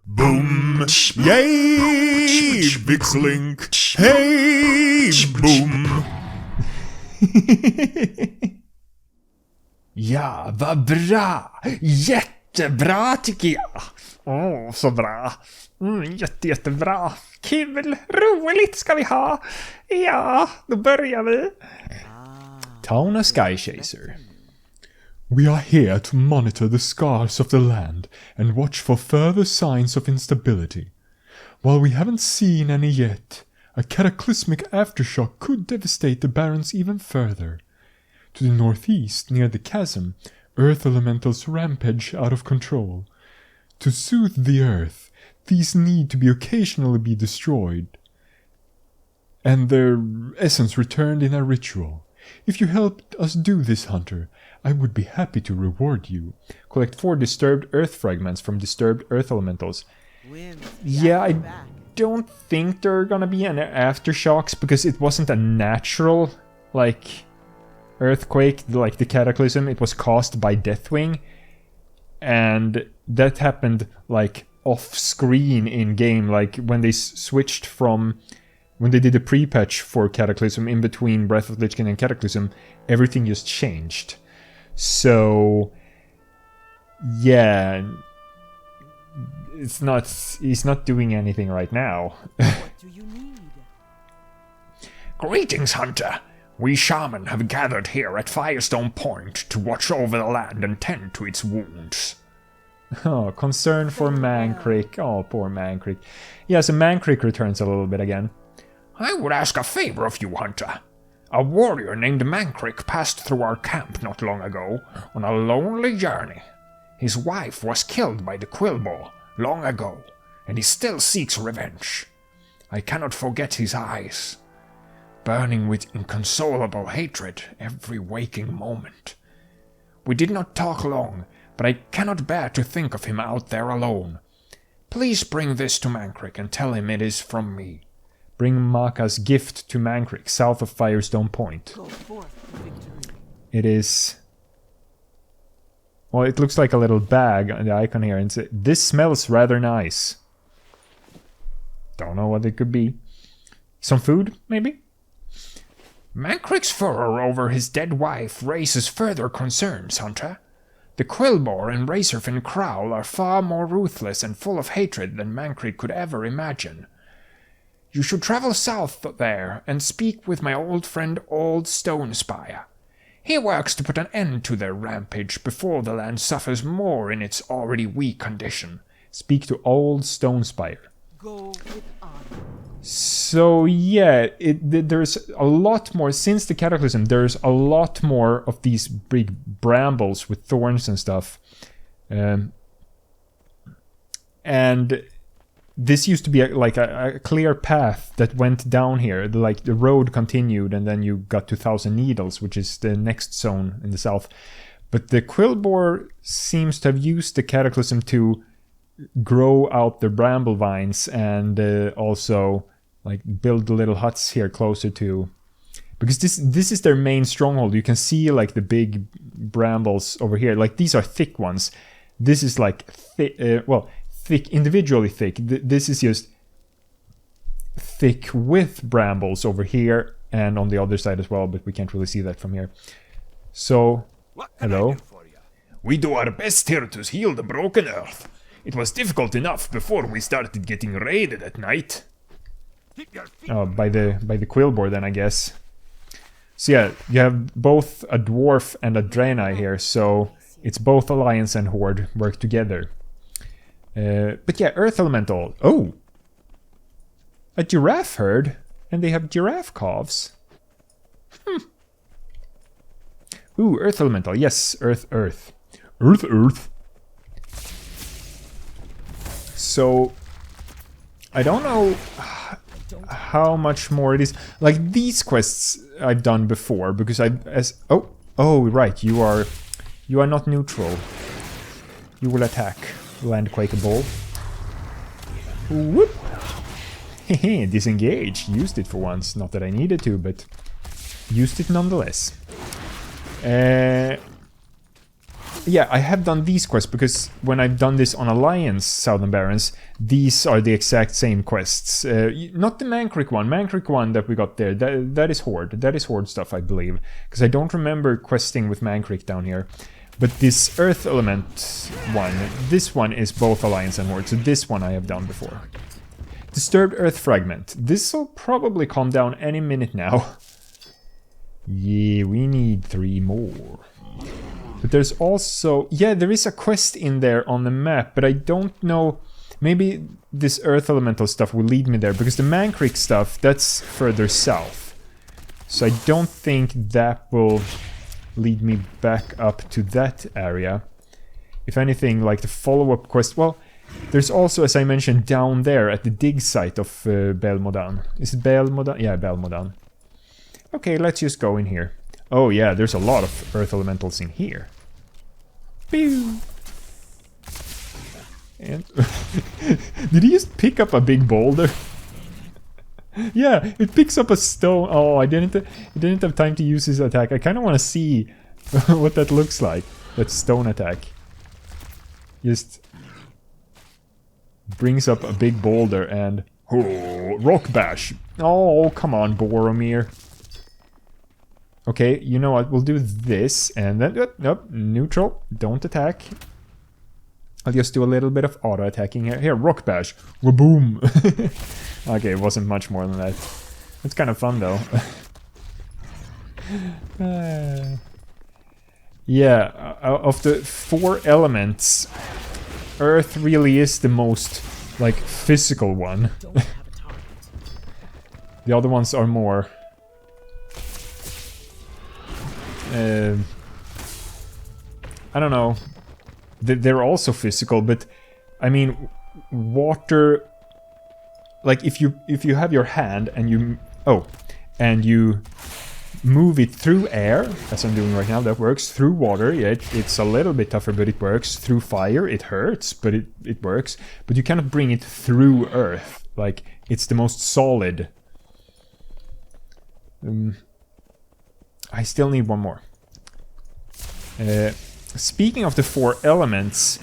Boom! Yay! VikzeLink! Hey! Boom! Ja, vad bra! Jättebra tycker jag! Så bra! Jättebra! Kul! Roligt ska vi ha! Ja, då börjar vi! Town of Sky Chaser. We are here to monitor the scars of the land and watch for further signs of instability. While we haven't seen any yet, a cataclysmic aftershock could devastate the Barrens even further. To the northeast, near the chasm, earth elementals rampage out of control. To soothe the earth, these need to be occasionally be destroyed, and their essence returned in a ritual. If you helped us do this, Hunter, I would be happy to reward you. Collect 4 disturbed earth fragments from disturbed earth elementals. Yeah, I don't think there are gonna be any aftershocks because it wasn't a natural, like, earthquake, like the Cataclysm. It was caused by Deathwing. And that happened, like, off-screen in-game, like, when they switched from... When they did a pre-patch for Cataclysm, in between Breath of the Lich King and Cataclysm, everything just changed. So, yeah, he's not doing anything right now. What do you need? Greetings, Hunter. We shaman have gathered here at Firestone Point to watch over the land and tend to its wounds. Oh, concern for Mankrik. Oh, poor Mankrik. Yeah, so Mankrik returns a little bit again. I would ask a favor of you, Hunter. A warrior named Mankrik passed through our camp not long ago on a lonely journey. His wife was killed by the Quillboar long ago, and he still seeks revenge. I cannot forget his eyes, burning with inconsolable hatred every waking moment. We did not talk long, but I cannot bear to think of him out there alone. Please bring this to Mankrik and tell him it is from me. Bring Maka's gift to Mankrik, south of Firestone Point. Go forth for victory. It is... Well, it looks like a little bag on the icon here. And this smells rather nice. Don't know what it could be. Some food, maybe? Mankrik's furor over his dead wife raises further concerns, Hunter. The Quillboar and Razorfin Crowl are far more ruthless and full of hatred than Mankrik could ever imagine. You should travel south there and speak with my old friend Old Stonespire. He works to put an end to their rampage before the land suffers more in its already weak condition. Speak to Old Stonespire. Go with honor. So yeah, there's a lot more, since the Cataclysm, there's a lot more of these big brambles with thorns and stuff. And this used to be like a clear path that went down here. Like the road continued and then you got to Thousand Needles, which is the next zone in the south. But the Quillboar seems to have used the Cataclysm to grow out the bramble vines and also like build the little huts here closer to... Because this is their main stronghold. You can see like the big brambles over here. Like these are thick ones. This is like thick, individually thick. This is just thick with brambles over here and on the other side as well, but we can't really see that from here. So, hello. We do our best here to heal the broken earth. It was difficult enough before we started getting raided at night. Oh, by the Quillboar then, I guess. So yeah, you have both a dwarf and a Draenei here, so it's both Alliance and Horde work together. But yeah, Earth Elemental. Oh! A giraffe herd? And they have giraffe calves. Ooh, Earth Elemental. Yes, Earth. Earth. So, I don't know how much more it is. Like, these quests I've done before, because Oh, right, you are not neutral. You will attack. Landquake ball. Whoop! Hehe, disengage. Used it for once. Not that I needed to, but used it nonetheless. yeah, I have done these quests because when I've done this on Alliance Southern Barrens, these are the exact same quests. Not the Mankrik one that we got there, that is Horde. That is Horde stuff, I believe. Because I don't remember questing with Mankrik down here. But this Earth Element one, this one is both Alliance and Horde, so this one I have done before. Disturbed Earth Fragment. This will probably calm down any minute now. Yeah, we need 3 more. But there's also... yeah, there is a quest in there on the map, but I don't know... maybe this Earth Elemental stuff will lead me there, because the Mankrik stuff, that's further south. So I don't think that will lead me back up to that area. If anything, like the follow-up quest... well, there's also, as I mentioned, down there at the dig site of Belmodan. Is it Belmodan? Yeah, Belmodan. Okay, let's just go in here. Oh yeah, there's a lot of Earth Elementals in here. Pew! And did he just pick up a big boulder? Yeah, it picks up a stone. Oh, it didn't have time to use his attack. I kind of want to see what that looks like. That stone attack. Just brings up a big boulder and... oh, rock bash. Oh, come on, Boromir. Okay, you know what? We'll do this and then... nope, neutral. Don't attack. I'll just do a little bit of auto-attacking here. Here, rock bash. Waboom. Okay, it wasn't much more than that. It's kind of fun, though. Yeah, of the 4 elements, Earth really is the most, like, physical one. The other ones are more... I don't know. They're also physical, but I mean, water. Like if you have your hand and you move it through air, as I'm doing right now, that works. Through water, yeah, it's a little bit tougher, but it works. Through fire, it hurts, but it works. But you cannot bring it through earth. Like it's the most solid. I still need one more. Speaking of the 4 elements,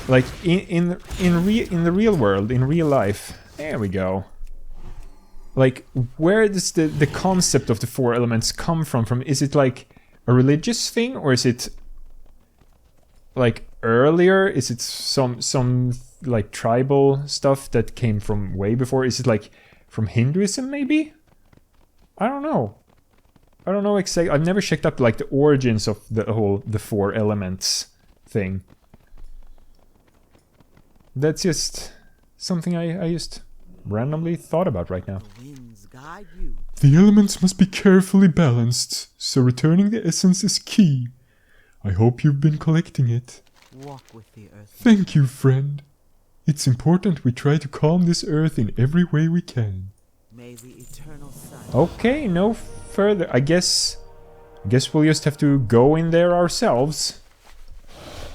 like in the real world, in real life, there we go. Like, where does the concept of the 4 elements come from? Is it like a religious thing, or is it like earlier? Is it some like tribal stuff that came from way before? Is it like from Hinduism, maybe? I don't know. I don't know exactly. I've never checked up like the origins of the 4 elements thing. That's just something I just randomly thought about right now. The winds guide you. The elements must be carefully balanced, so returning the essence is key. I hope you've been collecting it. Walk with the earth. Thank you, friend. It's important we try to calm this earth in every way we can. May the eternal sun. Okay, no further. I guess we'll just have to go in there ourselves.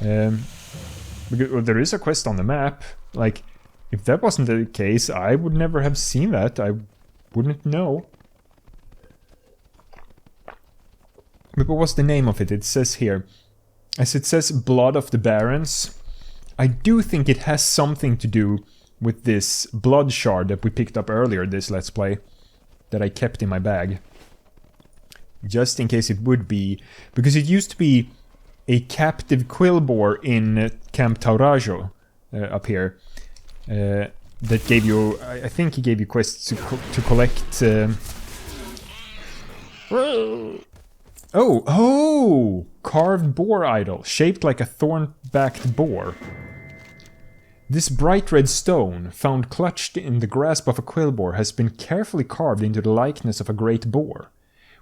Because there is a quest on the map. Like, if that wasn't the case, I would never have seen that. I wouldn't know. But what was the name of it? It says here. As it says Blood of the Barrens, I do think it has something to do with this blood shard that we picked up earlier this Let's Play. That I kept in my bag. Just in case it would be. Because it used to be a captive Quillboar in Camp Taurajo up here. That gave you... I think he gave you quests to collect... Oh! Carved boar idol, shaped like a thorn-backed boar. This bright red stone, found clutched in the grasp of a Quillboar, has been carefully carved into the likeness of a great boar.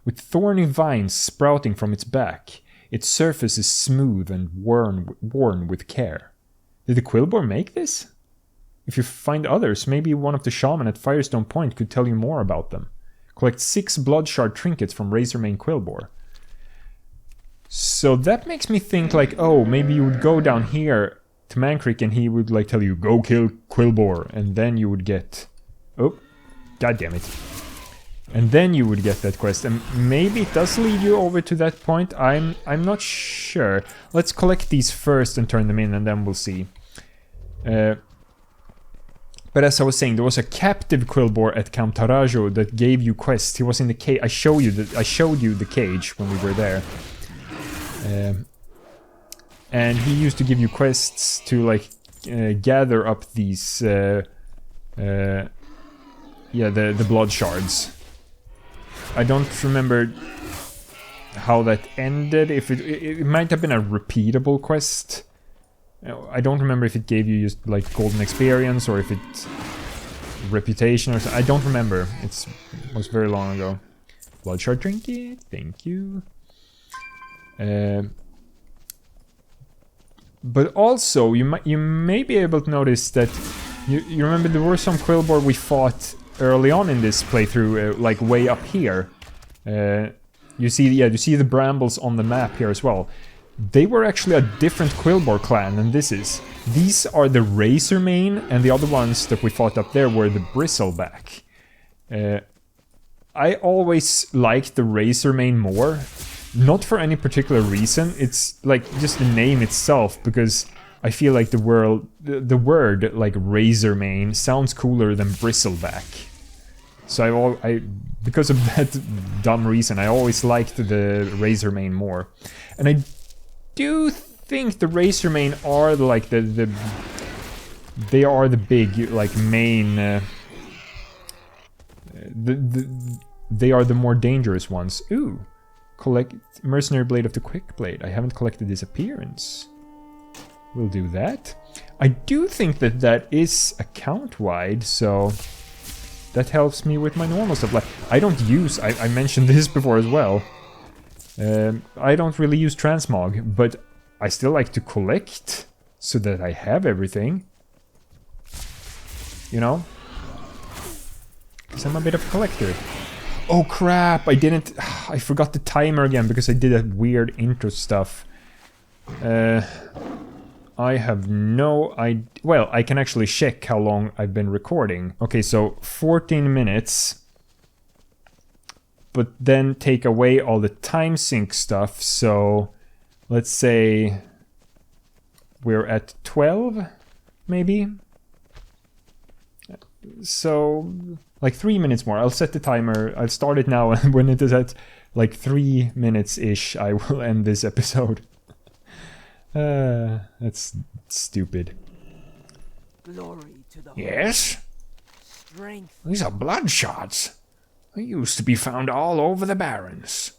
With thorny vines sprouting from its back, its surface is smooth and worn with care. Did the Quillboar make this? If you find others, maybe one of the shaman at Firestone Point could tell you more about them. Collect 6 blood shard trinkets from Razormane Quillboar. So that makes me think like, oh, maybe you would go down here to Mankrik and he would like tell you, go kill Quillboar, and then you would get... Oh, god damn it. And then you would get that quest, and maybe it does lead you over to that point. I'm not sure. Let's collect these first and turn them in, and then we'll see. But as I was saying, there was a captive Quillboar at Camp Tarajo that gave you quests. He was in the cage. I showed you the cage when we were there. And he used to give you quests to like gather up these the blood shards. I don't remember how that ended. If it might have been a repeatable quest. I don't remember if it gave you just like golden experience or if it reputation or something. I don't remember. It was very long ago. Blood shard trinket, thank you. But also you may be able to notice that you remember there were some Quillboar we fought early on in this playthrough, like way up here. You see the brambles on the map here as well. They were actually a different Quillboar clan than this is. These are the Razormane, and the other ones that we fought up there were the Bristleback. I always liked the Razormane more. Not for any particular reason. It's like just the name itself, because I feel like the word like Razormane sounds cooler than Bristleback. So because of that dumb reason, I always liked the Razormane more. And I do think the Razormane are like they are the big like main they are the more dangerous ones. Ooh, collect Mercenary Blade of the Quick Blade. I haven't collected his appearance. We'll do that. I do think that is account wide, so that helps me with my normal stuff. Like I don't use. I mentioned this before as well. I don't really use transmog, but I still like to collect so that I have everything. You know? Because I'm a bit of a collector. Oh crap, I forgot the timer again because I did that weird intro stuff. I have no idea. Well, I can actually check how long I've been recording. Okay, so 14 minutes. But then take away all the time sync stuff, so let's say we're at 12, maybe? So, like 3 minutes more. I'll set the timer, I'll start it now, and when it is at like 3 minutes-ish, I will end this episode. That's stupid. Glory to the Yes? strength. These are blood shards. They used to be found all over the Barrens.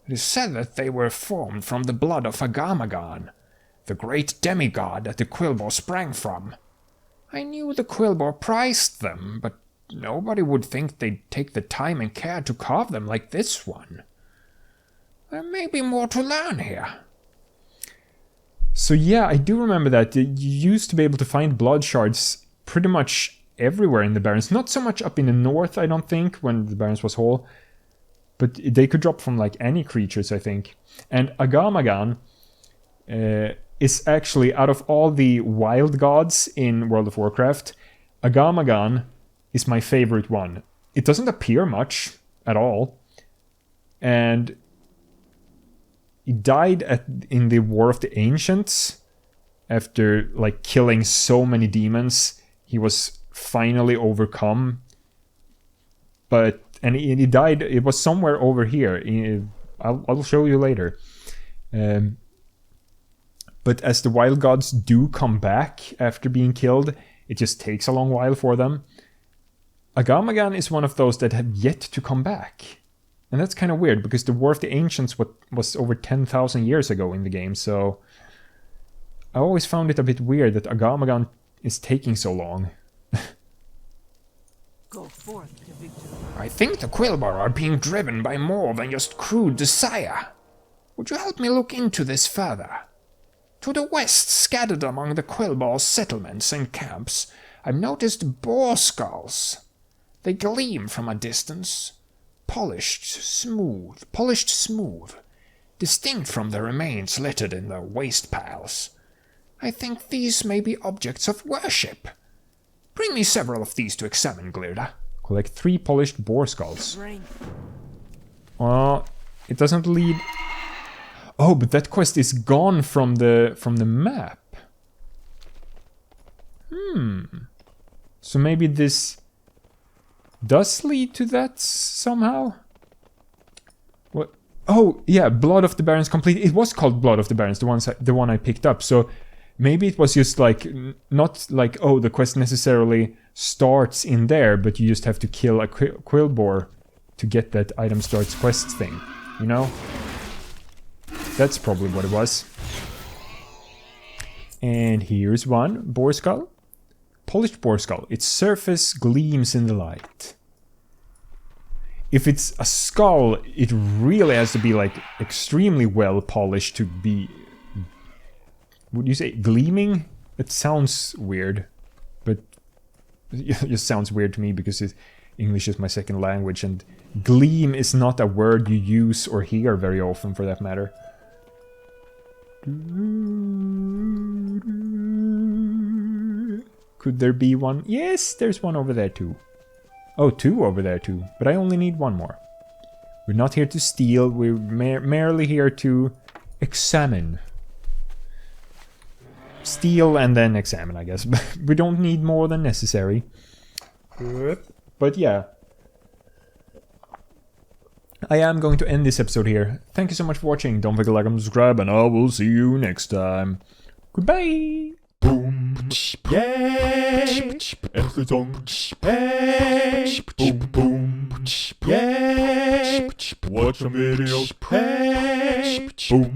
It is said that they were formed from the blood of Agamagan, the great demigod that the Quillboar sprang from. I knew the Quillboar prized them, but nobody would think they'd take the time and care to carve them like this one. There may be more to learn here. So yeah, I do remember that. You used to be able to find blood shards pretty much everywhere in the Barrens. Not so much up in the north, I don't think, when the Barrens was whole. But they could drop from like any creatures, I think. And Agamagan is actually, out of all the wild gods in World of Warcraft, Agamagan is my favorite one. It doesn't appear much at all. And he died in the War of the Ancients. After like killing so many demons, he was finally overcome. And he died. It was somewhere over here. I'll show you later. But as the wild gods do come back after being killed, it just takes a long while for them. Agamagan is one of those that have yet to come back. And that's kind of weird, because the War of the Ancients was over 10,000 years ago in the game, so I always found it a bit weird that Agamagan is taking so long. Go forth to victory. I think the Quillboar are being driven by more than just crude desire. Would you help me look into this further? To the west, scattered among the Quillboar's settlements and camps, I've noticed boar skulls. They gleam from a distance. Polished smooth, distinct from the remains littered in the waste piles. I think these may be objects of worship. Bring me several of these to examine, Glirda. Collect 3 polished boar skulls. Strength. It doesn't lead... Oh, but that quest is gone from the map. So maybe this does lead to that somehow? What? Oh, yeah, Blood of the Barrens complete. It was called Blood of the Barrens, the one I picked up. So maybe it was just like, not like, oh, the quest necessarily starts in there, but you just have to kill a Quillboar to get that item starts quest thing, you know? That's probably what it was. And here's one, boar skull. Polished boar skull. Its surface gleams in the light. If it's a skull, it really has to be like extremely well polished to be... Would you say gleaming? It sounds weird, but it just sounds weird to me because English is my second language, and gleam is not a word you use or hear very often, for that matter. Could there be one? Yes, there's one over there too. Oh, 2 over there too, but I only need 1 more. We're not here to steal, we're merely here to examine. Steal and then examine, I guess. We don't need more than necessary. But yeah. I am going to end this episode here. Thank you so much for watching. Don't forget to like and subscribe, and I will see you next time. Goodbye! Boom, yay, everything, hey, boom, boom, yay, watch some videos, hey, boom.